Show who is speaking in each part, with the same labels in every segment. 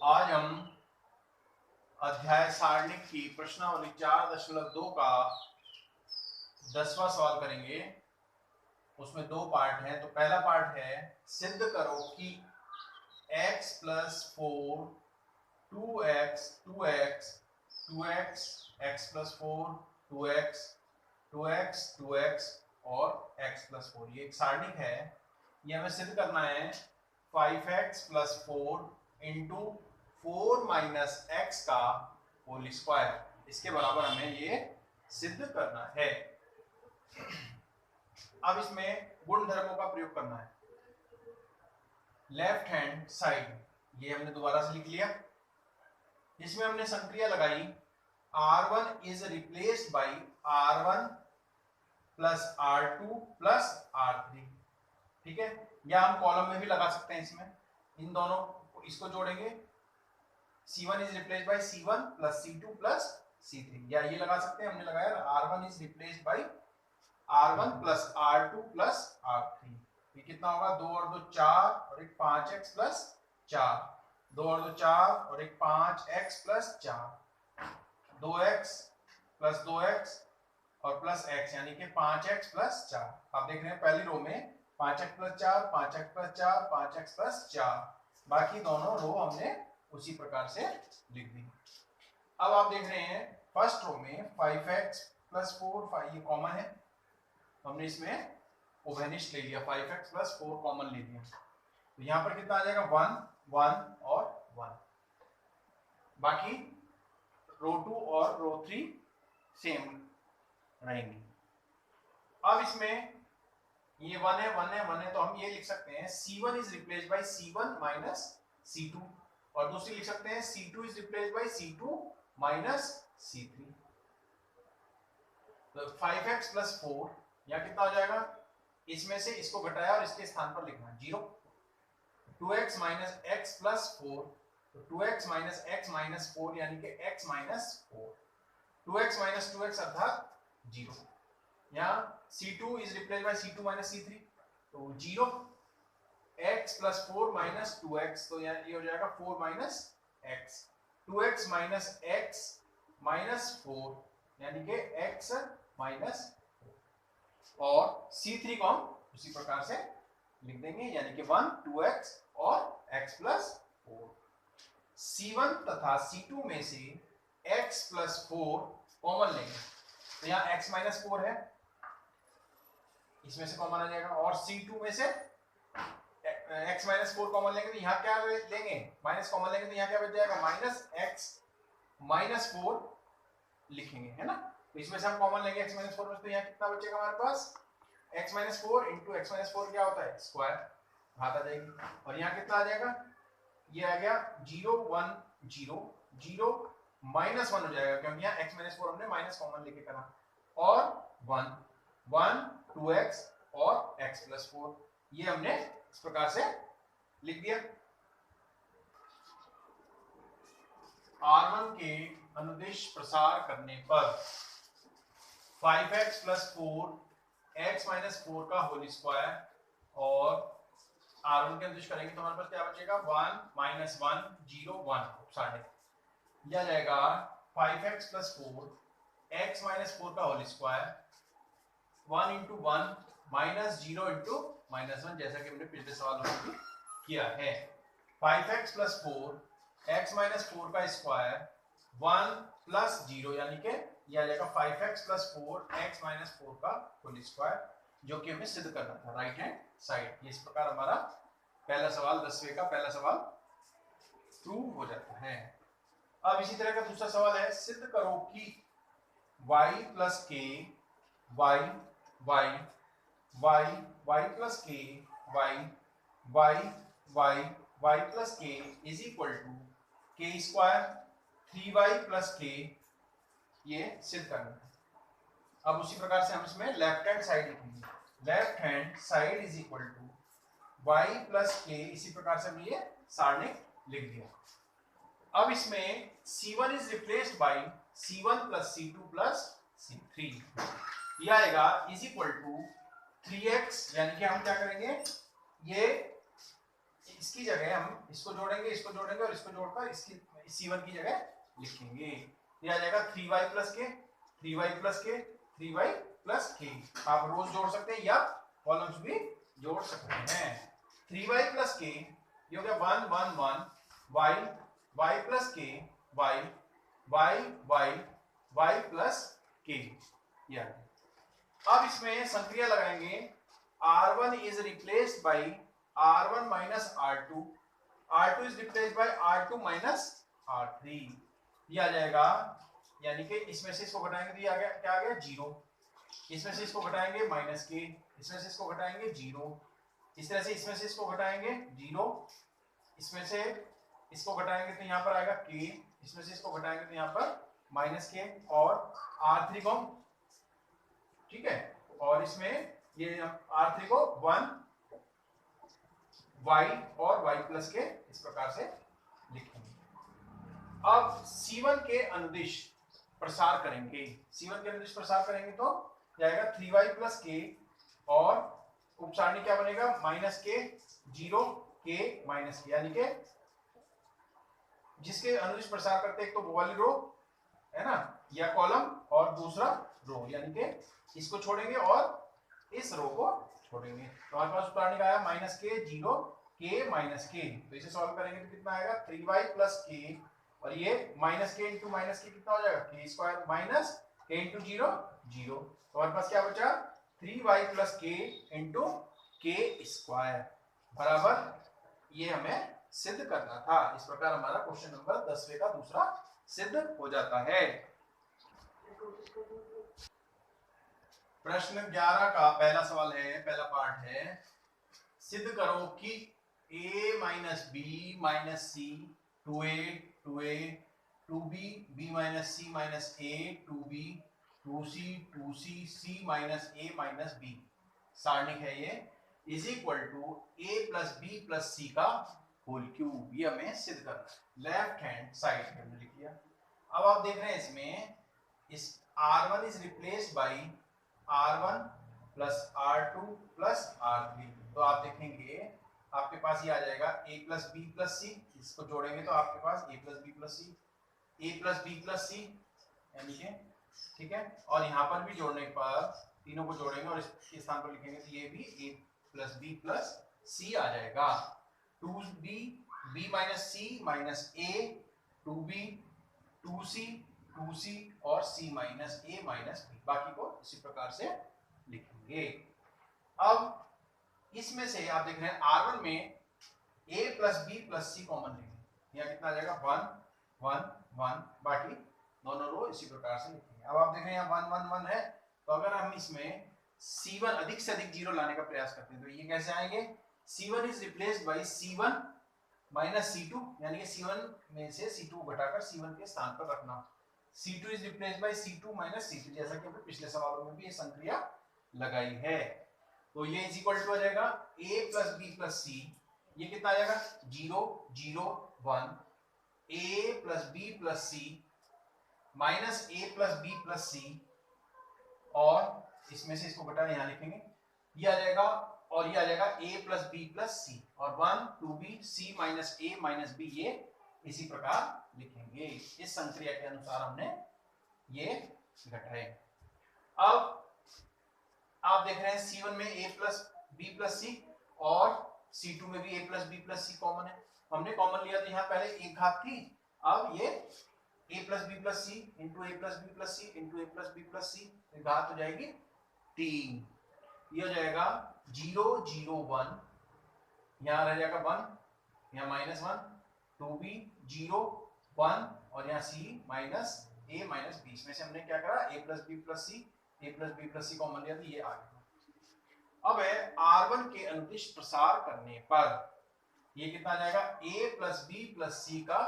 Speaker 1: आज हम अध्याय सारणी की प्रश्नावली 4.2 का 10वां सवाल करेंगे। उसमें दो पार्ट हैं। तो पहला पार्ट है सिद्ध करो कि x plus 4 2x 2x 2x x plus 4 2x 2x 2x और x प्लस 4 ये एक सारणी है। ये हमें सिद्ध करना है 5x plus 4 into 4 minus x का होल स्क्वायर, इसके बराबर हमें ये सिद्ध करना है। अब इसमें गुण धर्मों का प्रयोग करना है। लेफ्ट हैंड साइड ये हमने दोबारा से लिख लिया। इसमें हमने संक्रिया लगाई r1 is replaced by r1 plus r2 plus r3। ठीक है, या हम कॉलम में भी लगा सकते हैं। इसमें इन दोनों इसको जोड़ेंगे, c1 is replaced by c1 plus c2 plus c3, या ये लगा सकते हैं। हमने लगाया r1 is replaced by r1 plus r2 plus r3। ये कितना होगा, 2 और 2 4 और एक 5x प्लस 4, 2 और 2 4 और एक 5x plus 4, 2x plus 2x और प्लस x, यानी कि 5x प्लस 4। आप देख रहे हैं पहली रो में 5x plus 4 5x plus 4 5x plus 4, बाकी दोनों रो हमने उसी प्रकार से लिख दी। अब आप देख रहे हैं फर्स्ट रो में 5x प्लस 4 5 ये कॉमन है, हमने इसमें उभयनिष्ठ ले लिया, 5x प्लस 4 कॉमन ले लिया। तो यहाँ पर कितना आ जाएगा 1 1 और 1, बाकी रो 2 और रो 3 सेम रहेंगी। अब इसमें ये 1 है 1 है 1 है, तो हम ये लिख सकते हैं c1 is replaced by c1 minus c2, और दूसरी लिख सकते हैं c2 is replaced bye c2 minus c3। तो 5x प्लस 4 यहाँ कितना हो जाएगा, इसमें से इसको घटाया और इसके स्थान पर लिखना 0। 2x माइनस x प्लस 4, तो 2x माइनस x माइनस 4 यानी कि x minus 4, 2x minus 2x अर्थात 0। यहाँ c2 is replaced bye c2 minus c3, तो 0। x प्लस 4 माइनस 2x, तो यहाँ ये हो जाएगा 4 minus x, 2x minus x minus 4 यानी कि x माइनस 4, और c3 को हम उसी प्रकार से लिख देंगे, यानी कि 1 2x और x प्लस 4। c1 तथा c2 में से x प्लस 4 कॉमन लेंगे, तो यहाँ x माइनस 4 है, इसमें से कॉमन आ जाएगा, और c2 में से x माइनस 4 कॉमन लेंगे, तो यहाँ क्या लेंगे, माइनस कॉमन लेंगे, तो यहाँ क्या बच जाएगा माइनस x माइनस 4 लिखेंगे, है ना। तो इसमें से हम कॉमन लेंगे x माइनस 4 में, तो यहाँ कितना बचेगा हमारे पास, x minus 4 into x minus 4 क्या होता है स्क्वायर, हाथ आ जाएगी, और यहाँ कितना आ जाएगा, ये आ गया 0 1 0 0 माइनस 1 हो जाएगा, क्योंकि यहाँ x माइनस 4 हमने माइनस कॉमन लेके करा, और 1 1 2x और x प्लस 4, ये हमने इस प्रकार से लिख दिया। r1 के अनुदिश प्रसार करने पर 5x प्लस 4 x माइनस 4 का होल स्क्वायर, और r1 के अनुदिश करेंगे तो हमारे पास क्या बचेगा 1 माइनस 1 0 1 साढ़े, यह जाएगा 5x प्लस 4 x माइनस 4 का whole square, 1 into 1 minus 0 into minus 1, जैसा कि हमने पिछले सवाल में भी किया है। 5x प्लस 4 x माइनस 4 का स्क्वायर 1 प्लस 0, यानी कि यह आ जाएगा 5x प्लस 4 x माइनस 4 का होल स्क्वायर, जो कि हमें सिद्ध करना था राइट हैंड साइड। इस प्रकार हमारा पहला सवाल 10वें का पहला सवाल प्रूव हो जाता है। अब इसी तरह का दूसरा सवाल है, सिद्ध करो कि y plus k y y y y plus k y y y y plus k is equal to k square 3y plus k, ये सिद्ध करना है। अब उसी प्रकार से हम इसमें लेफ्ट हैंड साइड लिखेंगे, left hand side is equal to y plus k, इसी प्रकार से हमने ये सारणी लिख दिया। अब इसमें c1 is replaced by c1 plus c2 plus c3, यह आएगा इज इक्वल टू 3x, यानी कि हम क्या करेंगे, ये इसकी जगह हम इसको जोड़ेंगे और इसको जोड़कर इसकी C1 की जगह लिखेंगे। ये आ जाएगा 3y प्लस के 3y प्लस के 3y प्लस के। आप रोज जोड़ सकते हैं या कॉलम्स भी जोड़ सकते हैं। 3y प्लस के ये हो गया 1 1 1 y y प्लस के y y y y plus के। अब इसमें संक्रिया लगाएंगे। R1 is replaced by R1 minus R2, R2 is replaced by R2 minus R3। ये आ जाएगा, यानी कि इसमें से इसको घटाएंगे तो ये आ गया, क्या आ गया 0। इसमें से इसको घटाएंगे माइनस के, इसमें से इसको घटाएंगे 0, इस तरह से इसमें से इसको घटाएंगे 0, इसमें से इसको घटाएंगे तो यहाँ पर आएगा k, इसमें से इसको घटाएंगे तो यहाँ पर माइनस के और R3 को, ठीक है, और इसमें ये R3 को 1 y और y प्लस के इस प्रकार से लिखेंगे। अब C1 के अनुदिश प्रसार करेंगे। C1 के अनुदिश प्रसार करेंगे तो जाएगा 3y प्लस के और उपसारणी क्या बनेगा माइनस के 0 के माइनस के, यानी कि जिसके अनुदिश प्रसार करते एक तो वो वाली रो है ना या कॉलम और दूसरा रो, यानी कि इसको छोड़ेंगे और इस रो को छोड़ेंगे। तो हमारे पास उपसारणी का आया माइनस के 0 के माइनस के। तो इसे सॉल्व करेंगे तो कितना आएगा 3y प्लस के और ये माइनस के इंटू माइनस के कितना हो जाएगा के स्क्वायर माइनस के इंटू 0 0। तो हमारे पास क्या बचा 3y प्लस के इंटू के स्क्वायर बराबर, ये हमें सिद्ध करना था। इस प्रकार हमारा क्वेश्चन नंबर 10वें का दूसरा सिद्ध हो जाता है। प्रश्न 11 का पहला सवाल है, पहला पार्ट है, सिद्ध करो कि a minus b minus c 2a 2a 2b b minus c minus a 2b 2c 2c c minus a minus b सारणिक है ये, is equal to a plus b plus c का होल क्यूब। ये हमें सिद्ध करना है। Left hand side पे हमने लिख लिया। अब आप देख रहे हैं इसमें इस r1 is replaced by r1 plus r2 plus r3। तो आप देखेंगे आपके पास ये आ जाएगा a plus B plus C, इसको जोड़ेंगे तो आपके पास a plus B plus C, a plus B plus C, यानी कि ठीक है, और यहाँ पर भी जोड़ने पर तीनों को जोड़ेंगे और इसके स्थान पर लिखेंगे तो ये भी a plus B plus c आ जाएगा। 2b b minus c minus a 2b 2c 2c और c minus a minus b, बाकी को इसी प्रकार से लिखेंगे। अब इसमें से आप देख रहे हैं R1 में a plus B plus c common लेंगे, यहाँ कितना आ जाएगा 1 1 1, बाकी दोनों रो इसी प्रकार से लिखेंगे। अब आप देख रहे हैं यहाँ 1 1 1 है, तो अगर हम इसमें C1 अधिक से अधिक जीरो लाने का प्रयास करते हैं तो ये कैसे आएंगे, C1 is replaced by C1 minus C2, यानी कि C1 में से C2 को घटाकर C1 के स्थान पर रखना। C2 is replaced bye C2 minus C3, जैसा कि हमने पिछले सवालों में भी ये संक्रिया लगाई है। तो ये इज इक्वल टू आ जाएगा a plus B plus C, ये कितना आ जाएगा 0 0 1 a plus B plus C minus a plus B plus सी, और इसमें से इसको घटाने यहाँ लिखेंगे, ये आ जाएगा और ये आ जाएगा a प्लस बी प्लस सी और 1 2b c minus a minus b, ये इसी प्रकार लिखेंगे। इस संक्रिया के अनुसार हमने ये घटाए। अब आप देख रहे हैं C1 में a प्लस बी प्लस सी और C2 में भी a plus B plus c common है। हमने कॉमन लिया तो यहाँ पहले एक घात थी, अब ये a plus B plus C into A plus B plus C into A plus B plus C, घात हो जाएगी 3, ये हो जाएगा 0 0 1, यहाँ रह जाएगा 1, यहाँ माइनस 1 2b 0 1 और यहाँ c minus a minus b। इसमें से हमने क्या करा a plus B plus C a plus B plus c common लिया तो ये आ गया। अब है R1 के अनुदिश प्रसार करने पर ये कितना आ जाएगा a प्लस बी प्लस सी का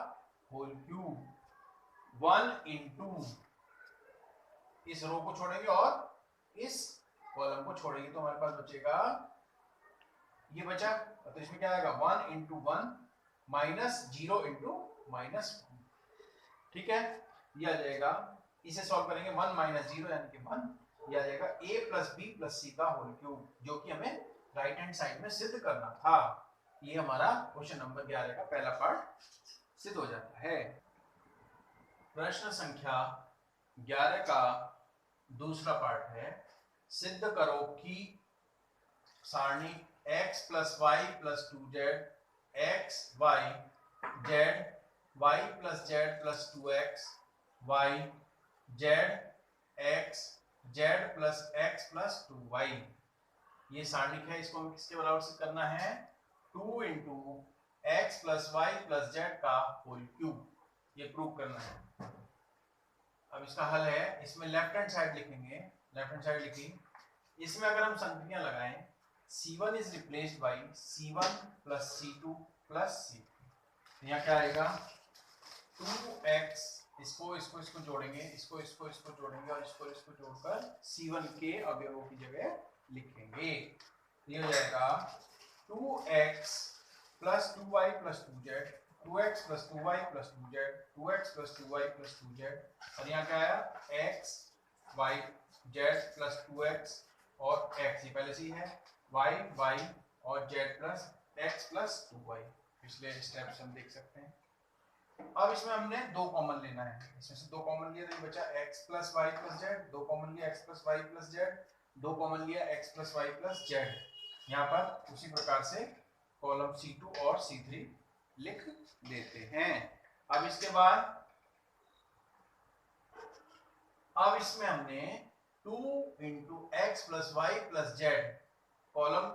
Speaker 1: होल क्यूब 1 इंटू, इस रो को छोड़ेंगे और इस कॉलम को छोड़ेंगे तो हमारे पास बचेगा ये बचा, तो इसमें क्या आएगा 1 इंटू 1 माइनस 0 इंटू माइनस 1, ठीक है, ये आ जाएगा। इसे सॉल्व करेंगे 1 माइनस 0 यानी कि 1, ये आ जाएगा a प्लस बी प्लस सी का होल क्यूब, जो कि हमें राइट हैंड साइड में सिद्ध करना था। ये हमारा क्वेश्चन नंबर 11 का पहला पार्ट सिद्ध हो जाता है। प्रश्न संख्या 11 का दूसरा पार्ट है, सिद्ध करो कि सारणी x plus y plus 2z x y z y plus z plus 2x y z x z plus x plus 2y, ये सारणी है, इसको हमें किसके बराबर से करना है, 2 into x plus y plus z का होल क्यूब, ये प्रूव करना है। अब इसका हल है, इसमें लेफ्ट हैंड साइड लिखेंगे, लेफ्ट हैंड साइड लिखी, इसमें अगर हम संख्या लगाएं c1 is replaced by c1 plus c2 plus c3, यहाँ क्या आएगा 2x, इसको जोड़ेंगे, इसको जोड़ेंगे और इसको जोड़कर c1 के अवयवों की जगह लिखेंगे, ये हो जाएगा 2x plus 2y plus 2z 2x plus 2y plus 2z 2x plus 2y plus 2z, और यहाँ क्या आया x y z plus 2x और x, ये पहले से ही है y y और z plus x plus 2y, पिछले स्टेप से हम देख सकते हैं। अब इसमें हमने दो कॉमन लेना है, इसमें से दो कॉमन लिया तो ये बचा x plus y plus z, दो कॉमन लिया x plus y plus z, दो कॉमन लिया x plus y plus z, यहाँ पर उसी प्रकार से कॉलम C2 और C3 लिख देते हैं। अब इसके बाद अब इसमें हमने 2 into x plus y plus z column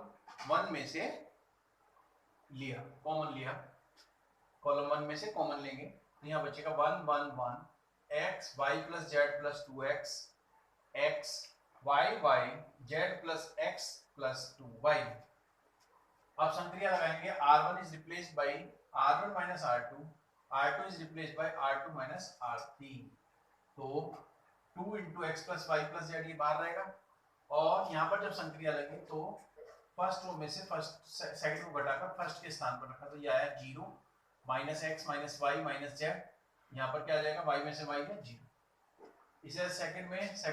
Speaker 1: 1 में से लिया, कॉमन लिया, कॉलम 1 में से कॉमन लेंगे तो यहाँ बचेगा 1 1 1 x y plus z plus 2x x y y z plus x plus 2y। अब संक्रिया लगाएंगे, r1 is replaced by r1 minus r2, r2 is replaced by r2 minus r3, तो 2 into x plus y plus z ये बाहर रहेगा, और यहाँ पर जब संक्रिया लगे तो फर्स्ट रो में से फर्स्ट सेकंड को घटाकर फर्स्ट के स्थान पर रखा, तो ये आया 0 minus x minus y minus z, यहाँ पर क्या आ जाएगा y में से y है 0, इसे सेकंड में से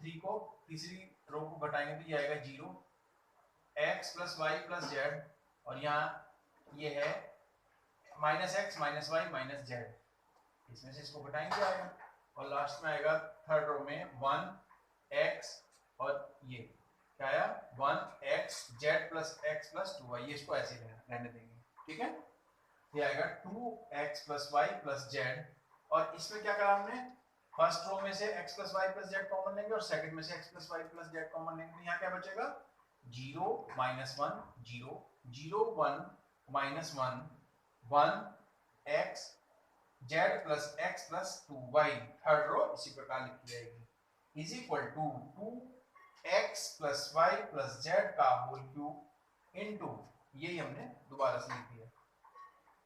Speaker 1: 3 को तीसरी रो को घटाएंगे तो ये आएगा 0 x plus y plus z, और यहाँ ये है minus x minus y minus z, इसमें से इसको घटाएंगे आएगा, और लास्ट में आएगा थर्ड रो में 1x और ये क्या आया 1x Z plus x plus 2y, ये इसको ऐसे रहने देंगे, ठीक है, ये आएगा 2x plus y plus z, और इसमें क्या करा हमने, फर्स्ट रो में से x plus y plus z common लेंगे और सेकंड में से x plus y plus z common लेंगे, यहाँ क्या बचेगा 0 minus 1 0 0 1 minus 1 1 x z plus x plus 2y, third row इसी प्रकार लिखी जाएगी, is equal to 2x plus y plus z का होल क्यूब इनटू, यही हमने दोबारा से लिख दिया।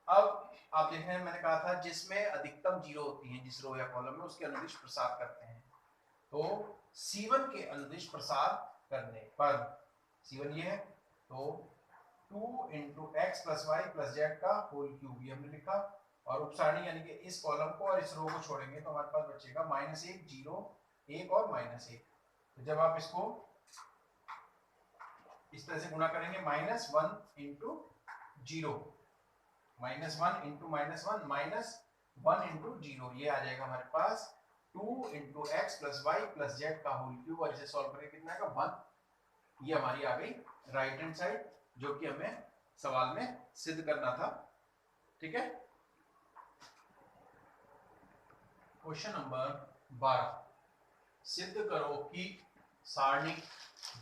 Speaker 1: अब आप देख रहे हैं, मैंने कहा था जिसमें अधिकतम 0 होती है जिस रो या कॉलम में, उसके अनुदिश प्रसार करते हैं, तो C1 के अनुदिश प्रसार करने पर C1 ये है, तो 2 into x plus y plus z का होल क्यूब ये हमने लिखा, और उपसारणी यानी कि इस कॉलम को और इस रो को छोड़ेंगे तो हमारे पास बचेगा -1 0 1 और -1, तो जब आप इसको इस तरह से गुणा करेंगे -1 इंटू 0 -1 इंटू -1 -1 इंटू 0, ये आ जाएगा हमारे पास 2 into x plus y plus z का होल क्यूब, और इसे सॉल्व करके कितना आएगा 1, ये हमारी आ गई राइट हैंड साइड, जो कि हमें सवाल में सिद्ध करना था, ठीक है। क्वेश्चन नंबर 12, सिद्ध करो कि सारणी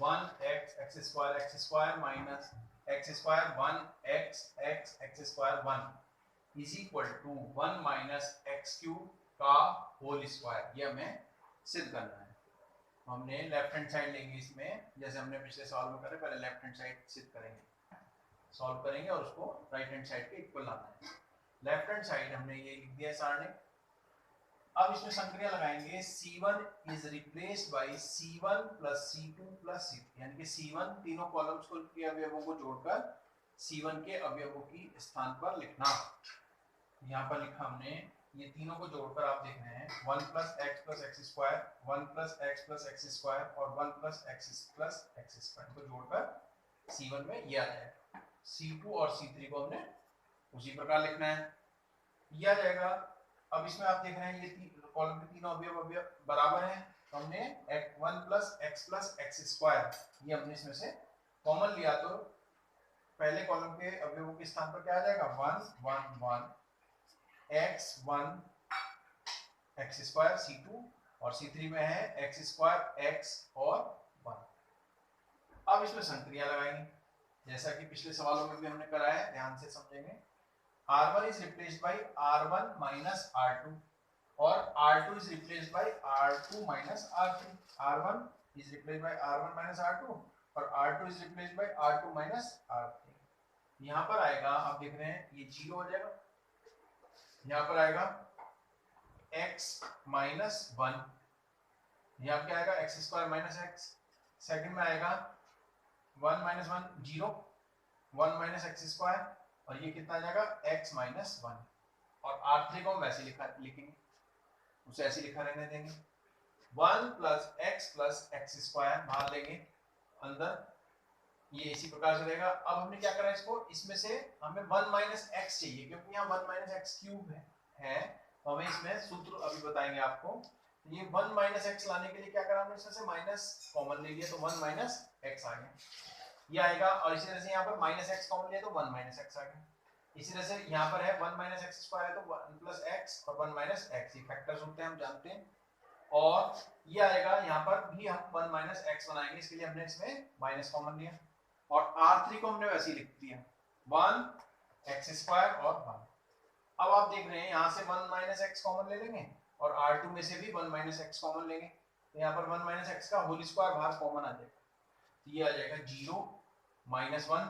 Speaker 1: 1x x square minus x square 1x x square 1 is equal to 1 minus x cube का होल स्क्वायर, ये हमें सिद्ध करना है। हमने लेफ्ट हैंड साइड लेंगे, इसमें जैसे हमने पिछले सवाल में करे, पहले लेफ्ट हैंड साइड सिद्ध करेंगे, सॉल्व करेंगे और उसको राइट हैंड साइड के इक्वल लाना है। लेफ्ट हैंड साइड हमने ये लिख दिया सारणी, अब इसमें संक्रिया लगाएंगे, C1 is replaced by C1 plus C2 plus C3, यानी कि C1 तीनों कॉलम्स को के अवयवों को जोड़कर C1 के अवयवों की स्थान पर लिखना, यहाँ पर लिखा हमने, ये तीनों को जोड़कर आप देख रहे हैं 1 plus x square 1 plus x square और 1 प्लस एक्स स्क्वायर को जोड़कर C1 में ये आ जाएगा, C2 और C3 को हमने उसी प्रकार लिखना है, ये आ जाएगा। अब इसमें आप देख रहे हैं ये कॉलम के तीनों अवयव बराबर हैं, तो हमने x1 प्लस x स्क्वायर ये हमने इसमें से कॉमन लिया, तो पहले कॉलम के अवयवों के स्थान पर क्या आ जाएगा 1 1 1 x1 x स्क्वायर C2 और C3 में है x स्क्वायर x और 1। अब इसमें संक्रिया लगाएंगे जैसा कि पिछले सवालों में भी हमने करा है, ध्यान से समझेंगे। R1 is replaced by R1 minus R2 और R2 is replaced by R2 minus R3। R1 is replaced by R1 minus R2 और R2 is replaced by R2 minus R3। यहाँ पर आएगा, आप देख रहे हैं ये 0 हो जाएगा, यहाँ पर आएगा x minus 1, यहाँ क्या आएगा x square minus x, second में आएगा 1 minus 1 0, 1 minus x स्क्वायर और ये कितना आ जाएगा x minus 1, और R3 को हम वैसे लिखेंगे, उसे ऐसे लिखा रहने देंगे, 1 plus x स्क्वायर बाहर लेंगे अंदर, ये इसी प्रकार से रहेगा। अब हमने क्या करा इसको, इसमें से हमें 1 minus x चाहिए क्योंकि यहाँ 1 minus x क्यूब है, तो हमें इसमें सूत्र अभी बताएंगे आपको। तो ये 1 minus x लाने के लिए क्या करा हमने, इसमें से माइनस कॉमन ले लिया तो 1 minus x आ गया, ये आएगा। और इसी तरह से यहाँ पर माइनस x कॉमन लिया तो 1 minus x आ गया। इसी तरह से यहाँ पर है 1 minus x स्क्वायर है तो 1 plus x और 1 minus x, ये फैक्टर्स होते हैं हम जानते हैं। और ये आएगा, यहाँ पर भी हम 1 minus x बनाएंगे, इसके लिए हमने इसमें माइनस कॉमन लिया और R3 को हमने वैसे ही लिख दिया 1 x स्क्वायर और 1। अब आप देख रहे हैं यहाँ से 1 minus x कॉमन ले लेंगे और R2 में से भी 1 minus x कॉमन लेंगे, तो यहाँ पर 1 minus x का होल स्क्वायर बाहर कॉमन आ जाएगा, तो ये आ जाएगा 0 minus 1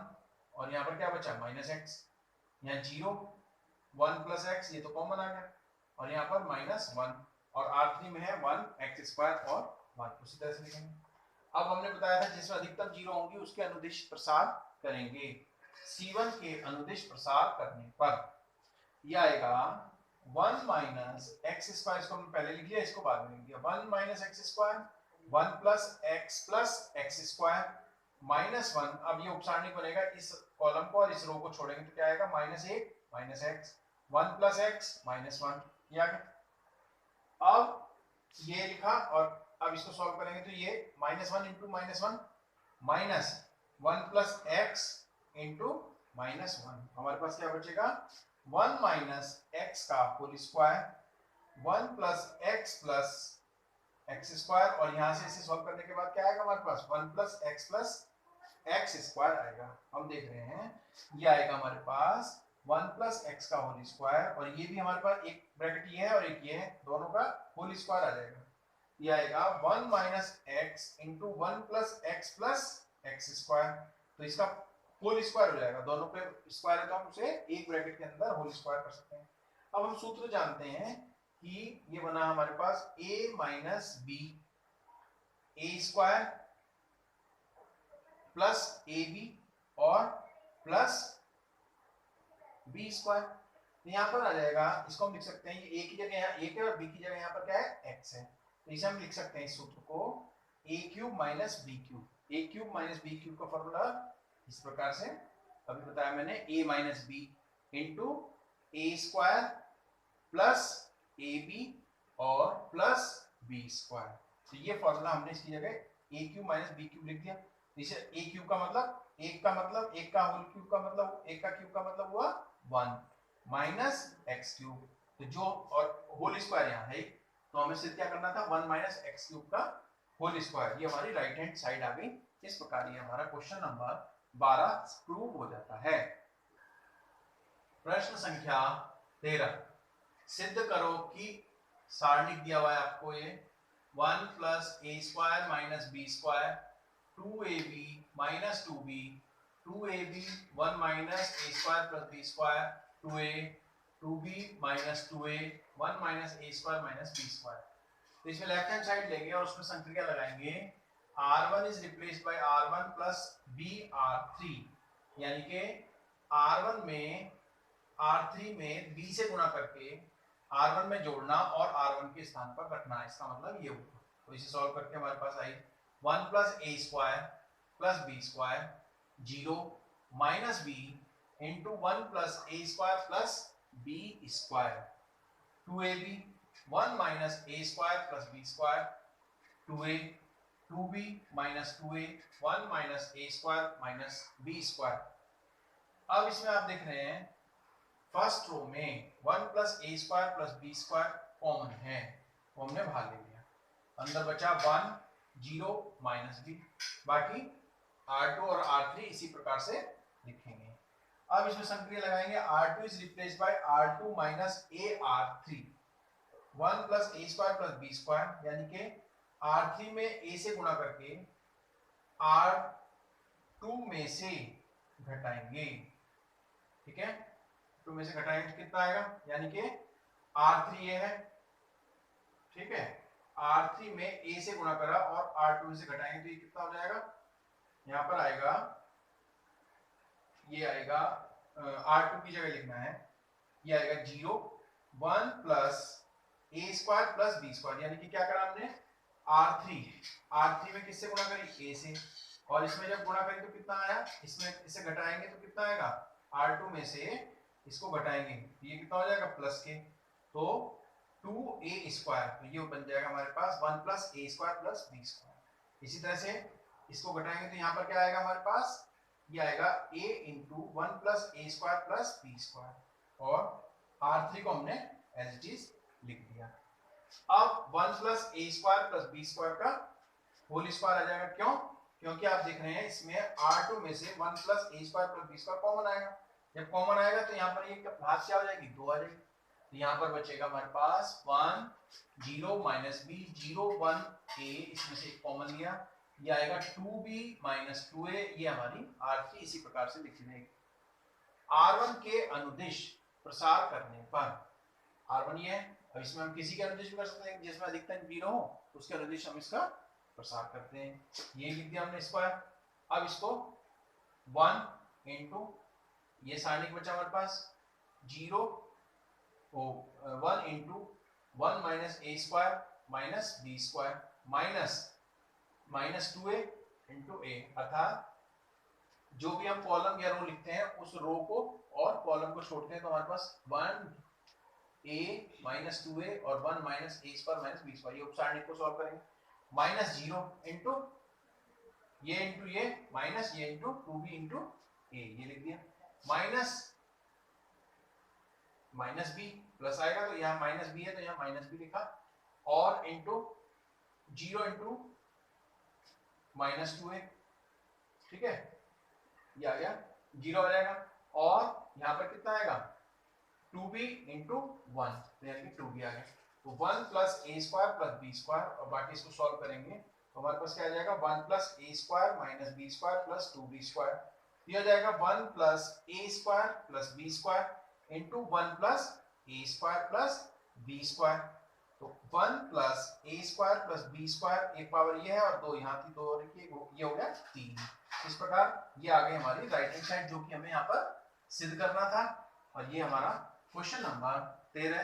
Speaker 1: और यहाँ पर क्या बचा माइनस x, यहाँ 0 1 plus x ये तो कॉमन आ गया और यहाँ पर -1 और R3 में है 1 x स्क्वायर और 1, उसी तरह से लिखेंगे। अब हमने बताया था जिसमें अधिकतम 0 होंगी उसके अनुदिश प्रसार करेंगे, C1 के अनुदिश प्रसार करने पर यह आएगा 1 minus x स्क्वायर, इसको हमने पहले लिख लिया, इसको बाद में लिख दिया 1 minus x square 1 plus x square -1। अब ये उपसारणी बनेगा, इस कॉलम को और इस रो को छोड़ेंगे तो क्या आएगा -1 minus x 1 plus x -1, ये आ गया। अब ये लिखा और अब इसको सॉल्व करेंगे तो ये -1 into -1 minus 1 plus x into -1, हमारे पास क्या बचेगा 1 minus x का whole square 1 plus x square और यहाँ से इसे सॉल्व करने के बाद क्या आएगा हमारे पास 1 plus x स्क्वायर आएगा। हम देख रहे हैं ये आएगा हमारे पास 1 plus x का होल स्क्वायर और ये भी हमारे पास एक ब्रैकेट ये है और एक ये है, दोनों का होल स्क्वायर आ जाएगा, ये आएगा 1 minus x into 1 plus x square, तो इसका होल स्क्वायर हो जाएगा, दोनों पे स्क्वायर है तो हम उसे एक ब्रैकेट के अंदर होल स्क्वायर कर सकते हैं। अब हम सूत्र जानते हैं कि ये बना हमारे पास a minus b a square plus ab और प्लस b स्क्वायर, तो यहाँ पर आ जाएगा, इसको हम लिख सकते हैं ये a की जगह यहाँ a है और b की जगह यहाँ पर क्या है x है, तो इसे हम लिख सकते हैं इस सूत्र को a cube minus b cube का फॉर्मूला इस प्रकार से अभी बताया मैंने, a minus b into a square plus ab और प्लस b स्क्वायर, तो ये फॉर्मूला हमने इसकी जगह a cube minus b cube लिख दिया। इसे a क्यूब का मतलब एक का होल क्यूब का मतलब एक का क्यूब का मतलब हुआ 1 माइनस x क्यूब, तो जो और होल स्क्वायर यहाँ है तो हमें सिर्फ क्या करना था 1 माइनस x क्यूब का होल स्क्वायर, ये हमारी राइट हैंड साइड आ गई। इस प्रकार ये हमारा क्वेश्चन नंबर 12 प्रूव हो जाता है। प्रश्न संख्या 13, सिद्ध करो कि सारणी दिया हुआ है आपको ये 1 plus a square minus b square 2ab minus 2b 2ab 1 minus a square plus b square 2a 2b minus 2a 1 minus a square minus b square, तो इसमें लेफ्ट हैंड साइड लेंगे और उसमें संक्रिया लगाएंगे r1 is replaced by r1 plus b r3, यानी कि r1 में r3 में b से गुणा करके r1 में जोड़ना और r1 के स्थान पर रखना, इसका मतलब ये होगा। तो इसे सॉल्व करके हमारे पास आई 1 plus a square plus b square 0 minus b into 1 plus A square plus B square, 2ab 1 minus A square plus B square, 2a 2b minus 2a 1 minus A square minus B square. अब इसमें आप देख रहे हैं first row में 1 plus ए square plus B square common है, वो हमने बाहर ले लिया, अंदर बचा 1 0 माइनस बी, बाकी R2 और R3 इसी प्रकार से लिखेंगे। अब इसमें संक्रिया लगाएंगे, R2 is replace by R2 minus AR3, 1 plus A square plus B square, यानी कि R3 में a से गुणा करके R2 में से घटाएंगे, ठीक है, 2 में से घटाएंगे तो कितना आएगा, यानी कि R3 ये है, ठीक है, R3 में a से गुणा करा और R2 से घटाएंगे तो ये कितना हो जाएगा, यहाँ पर आएगा, ये आएगा R2 की जगह लिखना है, ये आएगा 0 1 प्लस ए स्क्वायर प्लस बी स्क्वायर, यानी कि क्या करा हमने R3 में किससे गुणा करी, a से, और इसमें जब गुणा करें तो कितना आया, इसमें इसे घटाएंगे तो कितना आएगा, R2 में से इसको घटाएंगे ये कितना हो जाएगा प्लस के, तो 2a स्क्वायर, तो ये बन जाएगा हमारे पास 1 प्लस ए स्क्वायर प्लस बी स्क्वायर। इसी तरह से इसको घटाएंगे तो यहाँ पर क्या आएगा हमारे पास, ये आएगा a into 1 plus A square plus B square, और R3 को हमने एज इट इज लिख दिया। अब 1 प्लस ए स्क्वायर प्लस बी स्क्वायर का होल स्क्वायर आ जाएगा, क्यों, क्योंकि आप देख रहे हैं इसमें R2 में से 1 प्लस ए square plus B square common आएगा, जब कॉमन आएगा तो यहाँ पर ये भाग क्या हो जाएगी, 2 आ जाएगी, तो यहाँ पर बचेगा हमारे पास 1 0 माइनस बी 0 1 a, इसमें से कॉमन लिया, ये आएगा 2b माइनस 2a, ये हमारी R3 इसी प्रकार से लिखी जाएगी। R1 के अनुदिश प्रसार करने पर, R1 ये है, अब इसमें हम किसी के अनुदिश कर सकते हैं जिसमें अधिकतम 0 हो, तो उसके अनुदिश हम इसका प्रसार करते हैं, ये लिख दिया हमने स्क्वायर। अब इसको 1 इंटू ये सारणी बचा हमारे पास 0 1 into 1 minus A square minus B square minus 2a into A, अर्थात जो भी हम कॉलम या रो लिखते हैं उस रो को और कॉलम को छोड़ते हैं तो हमारे पास 1a माइनस 2a और 1 माइनस ए स्क्वायर माइनस बी स्क्वायर, ये उपसारणी को सॉल्व करेंगे, माइनस 0 इंटू ये माइनस ये इंटू 2b इंटू ए, ये लिख दिया, माइनस बी प्लस आएगा तो यहाँ माइनस बी है तो यहाँ माइनस बी लिखा, और इंटू 0 इंटू माइनस 2a, ठीक है, ये आ गया 0 आ जाएगा, और यहाँ पर कितना आएगा 2b इंटू 1, यानी कि 2b आ गया, तो 1 प्लस ए स्क्वायर प्लस बी स्क्वायर, और बाकी इसको सॉल्व करेंगे तो हमारे पास क्या आ जाएगा 1 प्लस ए square minus B square plus 2b square, ये आ जाएगा 1 प्लस ए square plus B square into 1 plus ए स्क्वायर प्लस बी स्क्वायर, तो 1 प्लस ए स्क्वायर प्लस बी स्क्वायर, एक पावर ये है और 2 यहाँ थी, 2 और ये हो गया 3। इस प्रकार ये आ गई हमारी राइट हैंड साइड, जो कि हमें यहाँ पर सिद्ध करना था, और ये हमारा क्वेश्चन नंबर 13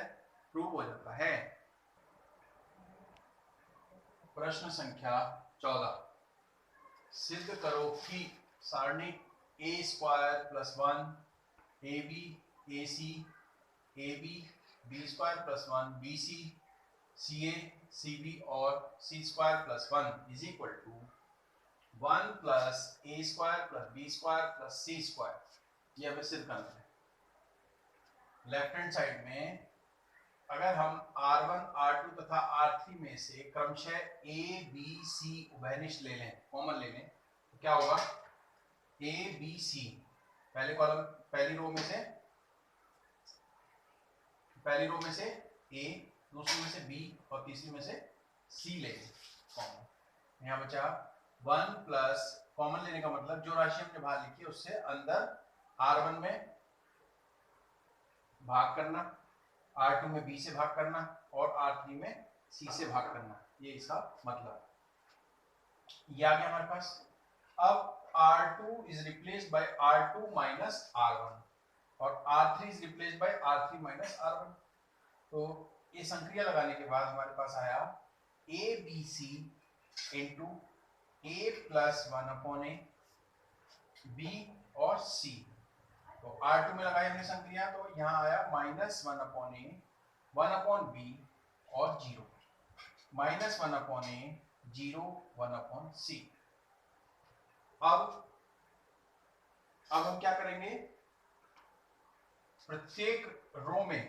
Speaker 1: प्रूव हो जाता है। प्रश्न संख्या 14, सिद्ध करो कि सारणी A square plus 1 A B A C A B B square plus 1 B C C A C B और C square plus 1 is equal to 1 plus A square plus B square plus C square, ये हमें सिद्ध करना है। Left hand side में अगर हम R1 R2 तथा R3 में से क्रमशः A B C उभयनिष्ठ ले लें, कॉमन ले लें, तो क्या होगा A B C, पहले कॉलम पहली रो में से A, दूसरी में से B और तीसरी में से C ले लें कॉमन, यहाँ बचा 1 प्लस, कॉमन लेने का मतलब जो राशि हमने बाहर लिखी है उससे अंदर R1 में भाग करना, R2 में B से भाग करना और R3 में C से भाग करना, ये इसका मतलब, ये आ गया हमारे पास। अब R2 is replaced by R2 minus R1 और R3 is replaced by R3 minus R1, तो ये संक्रिया लगाने के बाद हमारे पास आया ABC into A plus 1 upon A, B और c। तो R2 में लगाई हमने संक्रिया, तो यहाँ आया -1/a 1/b और 0, -1/a 0 1/c। अब हम क्या करेंगे, प्रत्येक रो में,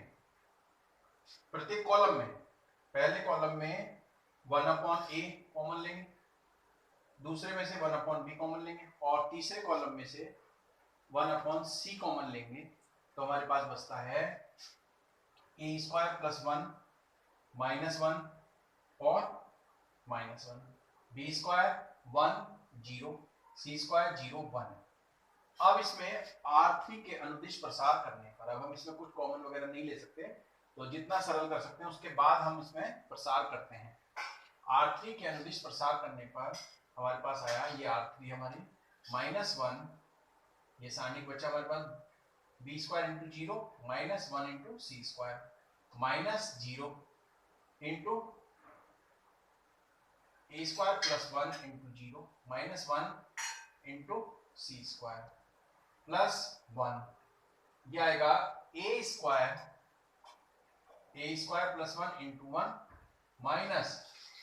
Speaker 1: प्रत्येक कॉलम में, पहले कॉलम में 1/a कॉमन लेंगे, दूसरे में से 1/b कॉमन लेंगे और तीसरे कॉलम में से 1/c कॉमन लेंगे। तो हमारे पास बचता है a² + 1 -1 और -1, b² 1 0, c² 0 1। अब इसमें R3 के अनुदिश प्रसार करने पर, अब हम इसमें कुछ कॉमन वगैरह नहीं ले सकते, तो जितना सरल कर सकते हैं उसके बाद हम इसमें प्रसार करते हैं। R3 के अनुदिश प्रसार करने पर हमारे पास आया, ये R3 हमारी -1, ये सारणिक बचा हमारे पास b² × 0 -1 × c² -0 × a² + 1 × 0 -1 × c² +1, ये आएगा a² + 1 × 1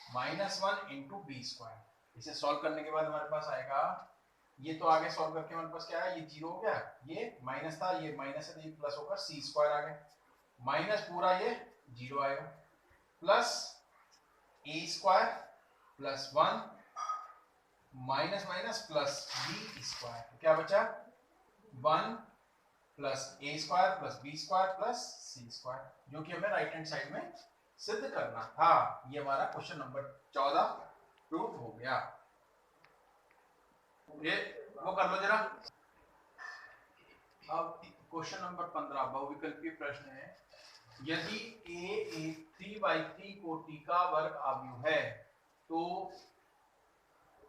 Speaker 1: -1 × b²। इसे सॉल्व करने के बाद हमारे पास आएगा, ये तो आगे सॉल्व करके हमारे पास क्या है, ये 0 हो गया, ये माइनस था, ये माइनस है, तो ये प्लस होकर c² आ गया, माइनस पूरा ये 0 आएगा, plus a² + 1 minus minus plus b²। तो क्या बचा, 1 + a² + b² + c², जो कि हमें राइट हैंड साइड में सिद्ध करना था। ये हमारा क्वेश्चन नंबर 14 प्रूव हो गया। ये वो कर लो जरा। अब क्वेश्चन नंबर 15 बहुविकल्पीय प्रश्न है, यदि a एक 3/3 कोटि का वर्ग आव्यूह है तो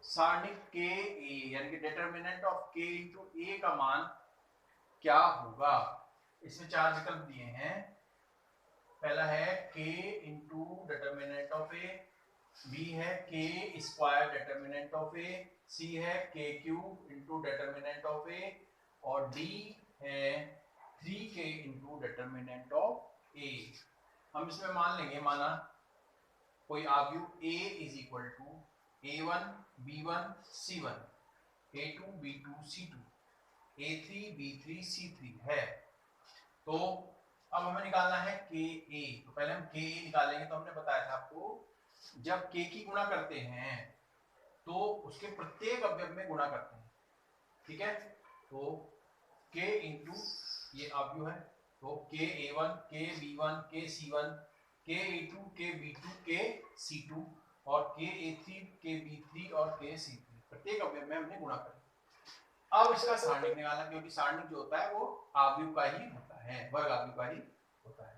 Speaker 1: सारणिक के a यानी कि डिटरमिनेंट ऑफ k × a का मान क्या होगा। इसमें 4 विकल्प दिए हैं। पहला है k × determinant of a, b है k² determinant of a, c है k³ × डिटरमिनेंट ऑफ a और d है 3k × डिटरमिनेंट ऑफ a। हम इसमें मान लेंगे, माना कोई आव्यूह a = a1 b1 c1 a2 b2 c2 a3 b3 c3 है। तो अब हमें निकालना है ka। तो पहले हम ka निकालेंगे। तो हमने बताया था आपको, जब k की गुणा करते हैं तो उसके प्रत्येक अवयव में गुणा करते हैं, ठीक है। तो k × ये आव्यूह है, तो k a1 k b1 k c1 k a2 k b2 k c2 और k a3 k b3 और k c3, प्रत्येक अवयव में हमने गुणा किया। अब इसका सारणिक निकालना, क्योंकि सारणिक जो होता है वो आव्यूह का ही होता है, वर्ग आव्यूह का ही होता है।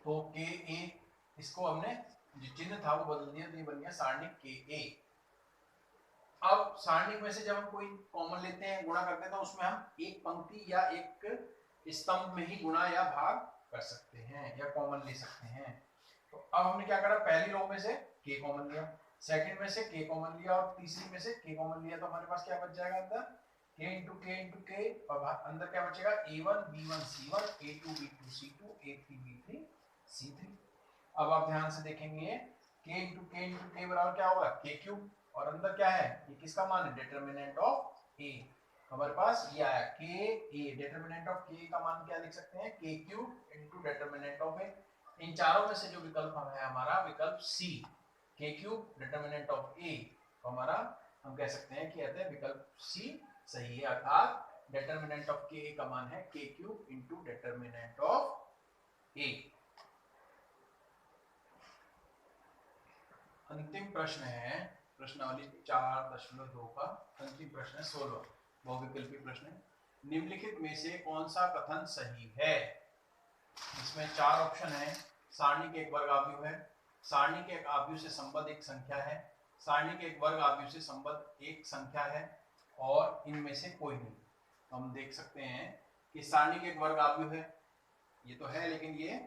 Speaker 1: तो k a, इसको हमने जो चिन्ह था वो बदल दिया, तो ये बन गया सारणिक k a। अब सारणिक में से जब हम कोई कॉमन लेते हैं, गुणा करते हैं, तो उसमें हम एक पंक्ति या एक स्तंभ में ही गुणा या भाग कर सकते हैं या कॉमन ले सकते हैं। तो अब हमने क्या करा, पहली रो में से k कॉमन लिया, सेकंड में से k कॉमन लिया और तीसरी में से k कॉमन लिया। तो हमारे पास क्या बच जाएगा, अंदर k × k और अंदर क्या बचेगा, a1 b1 c1 a2 b2 c2 a3 b3 c3। अब आप ध्यान से देखेंगे, k × k बराबर क्या होगा, k³ और अंदर क्या है, ये किसका मान है, डिटरमिनेंट ऑफ a। हमारे पास ये आया k a, determinant of k का मान क्या लिख सकते हैं, k³ × डिटरमिनेंट ऑफ a। इन चारों में से जो विकल्प है हमारा विकल्प C, k³ determinant of a, तो हमारा हम कह सकते हैं कि कहते हैं विकल्प C सही है, अर्थात डिटरमिनेंट ऑफ k का मान है k³ × डिटरमिनेंट ऑफ a। अंतिम प्रश्न है प्रश्नावली 4.2 का अंतिम प्रश्न है 16 बहुविकल्पीय प्रश्न। निम्नलिखित में से कौन सा कथन सही है। इसमें 4 ऑप्शन है। सारणिक एक वर्ग आव्यूह है, सारणिक एक आव्यूह से संबद्ध एक संख्या है, सारणिक एक वर्ग आव्यूह से संबद्ध एक संख्या है और इनमें से कोई नहीं। तो हम देख सकते हैं कि सारणिक एक वर्ग आव्यूह है, ये तो है, लेकिन ये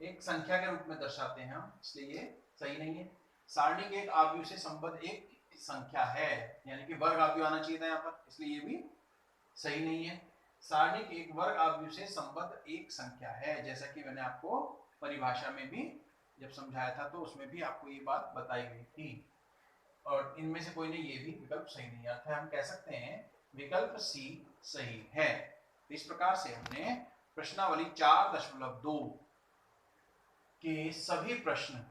Speaker 1: एक संख्या के रूप में दर्शाते हैं हम, इसलिए ये सही नहीं है। सारणिक एक आव्यूह से संबद्ध एक संख्या है, यानी कि वर्ग आव्यूह आना चाहिए था यहाँ पर, इसलिए ये भी सही नहीं है। सारणिक एक वर्ग आव्यूह से संबद्ध एक संख्या है, जैसा कि मैंने आपको परिभाषा में भी जब समझाया था तो उसमें भी आपको ये बात बताई गई थी। और इनमें से कोई नहीं, ये भी विकल्प सही नहीं आता है। हम कह सकते हैं विकल्प सी सही है। इस प्रकार से हमने प्रश्नावली 4.2 के सभी प्रश्न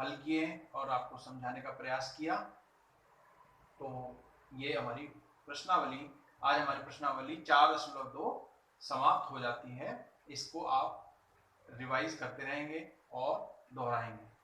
Speaker 1: हल किए और आपको समझाने का प्रयास किया। तो ये हमारी प्रश्नावली, आज हमारी प्रश्नावली 4.2 समाप्त हो जाती है। इसको आप रिवाइज करते रहेंगे और दोहराएंगे।